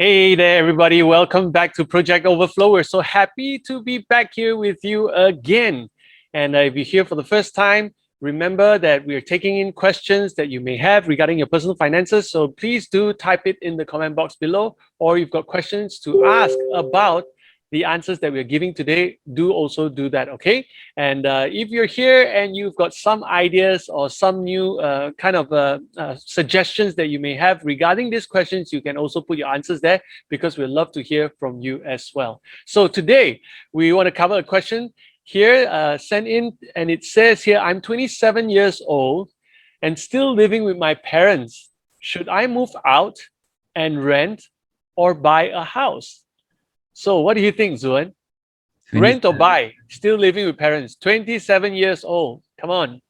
Hey there, everybody. Welcome back to Project Overflow. We're so happy to be back here with you again. And if you're here for the first time, remember that we're taking in questions that you may have regarding your personal finances. So please do type it in the comment box below, or you've got questions to ask about the answers that we're giving today, do also do that, okay? And if you're here and you've got some ideas or some new suggestions that you may have regarding these questions, you can also put your answers there because we'd love to hear from you as well. So today, we want to cover a question here sent in, and it says here, I'm 27 years old and still living with my parents. Should I move out and rent or buy a house? So what do you think, Zuan? Rent or 27. buy? Still living with parents. 27 years old. Come on.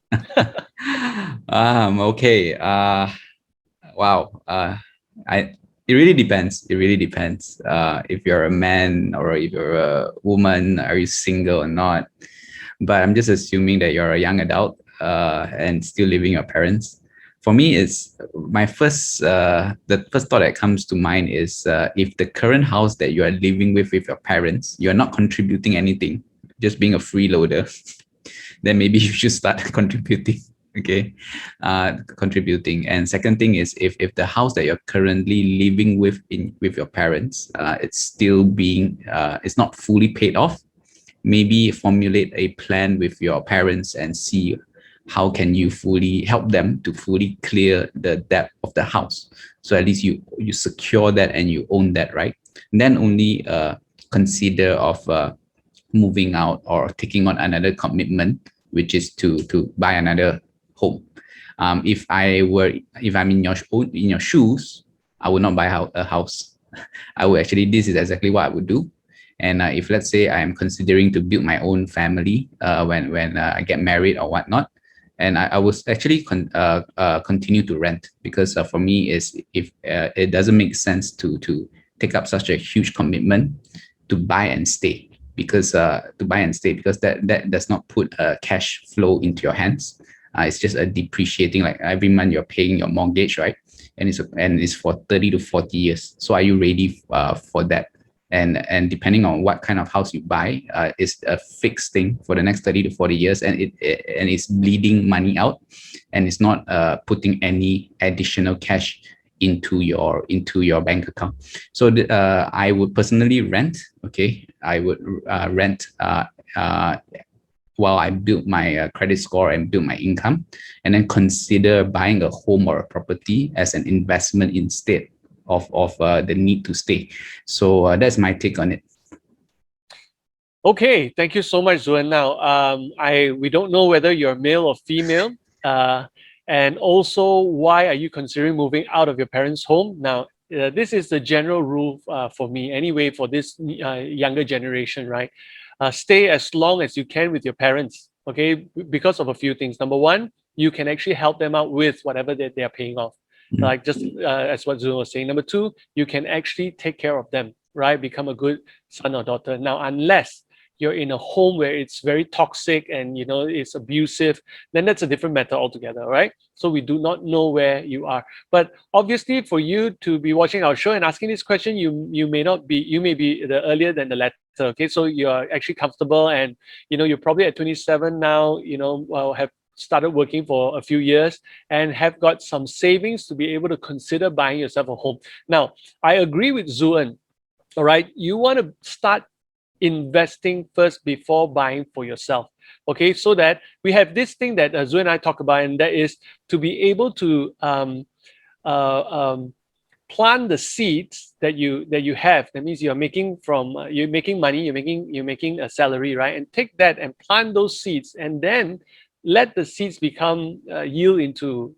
Okay. Wow. I It really depends. It really depends. If you're a man or if you're a woman, are you single or not? But I'm just assuming that you're a young adult and still living with your parents. For me, it's my first the first thought that comes to mind is if the current house that you are living with your parents, you are not contributing anything, just being a freeloader, then maybe you should start contributing. Okay, contributing. And second thing is if the house that you're currently living with your parents, it's still being it's not fully paid off, maybe formulate a plan with your parents and see how can you fully help them to fully clear the debt of the house. So at least you secure that and you own that, right? And then only consider of moving out or taking on another commitment, which is to buy another home. If I'm in your shoes, I would not buy a house. I would actually, this is exactly what I would do. And if let's say I am considering to build my own family when I get married or whatnot, and I will actually continue to rent, because for me is if it doesn't make sense to take up such a huge commitment to buy and stay, because that does not put cash flow into your hands. It's just a depreciating, like every month you're paying your mortgage, right? And it's for 30 to 40 years. So are you ready for that? And depending on what kind of house you buy, it's a fixed thing for the next 30 to 40 years, and it's bleeding money out, and it's not putting any additional cash into your bank account. So I would personally rent. Okay, I would rent while I build my credit score and build my income, and then consider buying a home or a property as an investment instead of the need to stay. So that's my take on it. Okay, thank you so much, Zuan. Now, we don't know whether you're male or female, uh, and also why are you considering moving out of your parents' home? Now, this is the general rule for me, anyway, for this younger generation, right? Stay as long as you can with your parents, okay? Because of a few things. Number one, you can actually help them out with whatever that they are paying off, Mm. like just as what Zuan was saying. Number two, you can actually take care of them, right? Become a good son or daughter. Now, unless you're in a home where it's very toxic and it's abusive, then that's a different matter altogether, right? So we do not know where you are, but obviously for you to be watching our show and asking this question, you may not be, you may be the earlier than the latter. Okay, so you're actually comfortable, and you're probably at 27 now, well, have started working for a few years and have got some savings to be able to consider buying yourself a home. Now, I agree with Zuan. All right, you want to start investing first before buying for yourself. Okay, so that we have this thing that Zu and I talk about, and that is to be able to uh, um, plant the seeds that you have. That means you're making money, you're making a salary, right? And take that and plant those seeds, and then let the seeds become yield into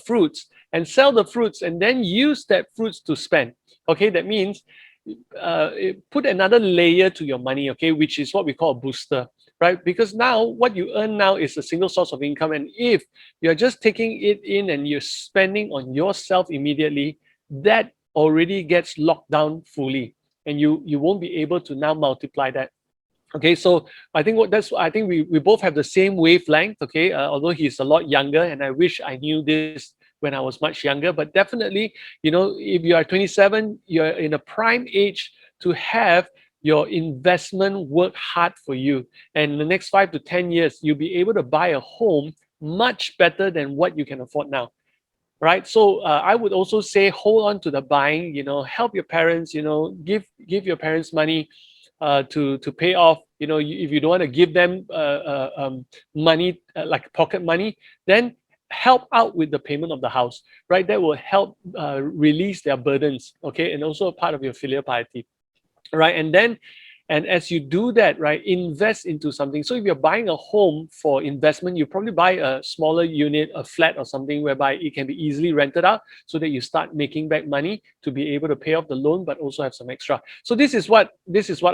fruits, and sell the fruits, and then use that fruits to spend. Okay, that means put another layer to your money, okay, which is what we call a booster, right? Because now what you earn now is a single source of income, and if you're just taking it in and you're spending on yourself immediately, that already gets locked down fully, and you won't be able to now multiply that. Okay, so I think we both have the same wavelength. Okay, although he's a lot younger, and I wish I knew this when I was much younger. But definitely, if you are 27, you're in a prime age to have your investment work hard for you. And in the next 5 to 10 years, you'll be able to buy a home much better than what you can afford now. Right. So I would also say hold on to the buying, help your parents, give your parents money to pay off. If you don't want to give them money, like pocket money, then help out with the payment of the house, right? That will help release their burdens, okay? And also a part of your filial piety, right? And as you do that, right, invest into something. So if you're buying a home for investment, you probably buy a smaller unit, a flat or something whereby it can be easily rented out so that you start making back money to be able to pay off the loan, but also have some extra. So this is what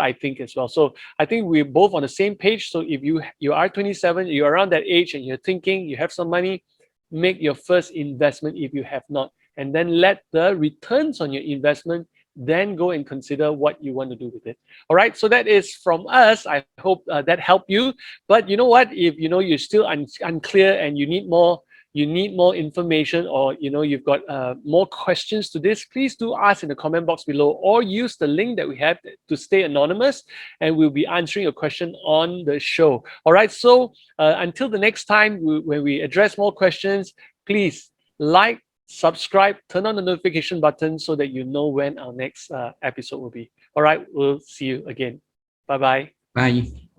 I think as well. So I think we're both on the same page. So if you are 27, you're around that age and you're thinking you have some money, make your first investment if you have not, and then let the returns on your investment then go and consider what you want to do with it. All right, so that is from us. I hope that helped you. But you know what, if you're still unclear and you need more information, or you've got more questions to this, please do ask in the comment box below, or use the link that we have to stay anonymous, and we'll be answering your question on the show. All right, so until the next time when we address more questions, please like, subscribe, turn on the notification button so that you know when our next episode will be. All right, we'll see you again. Bye bye. Bye.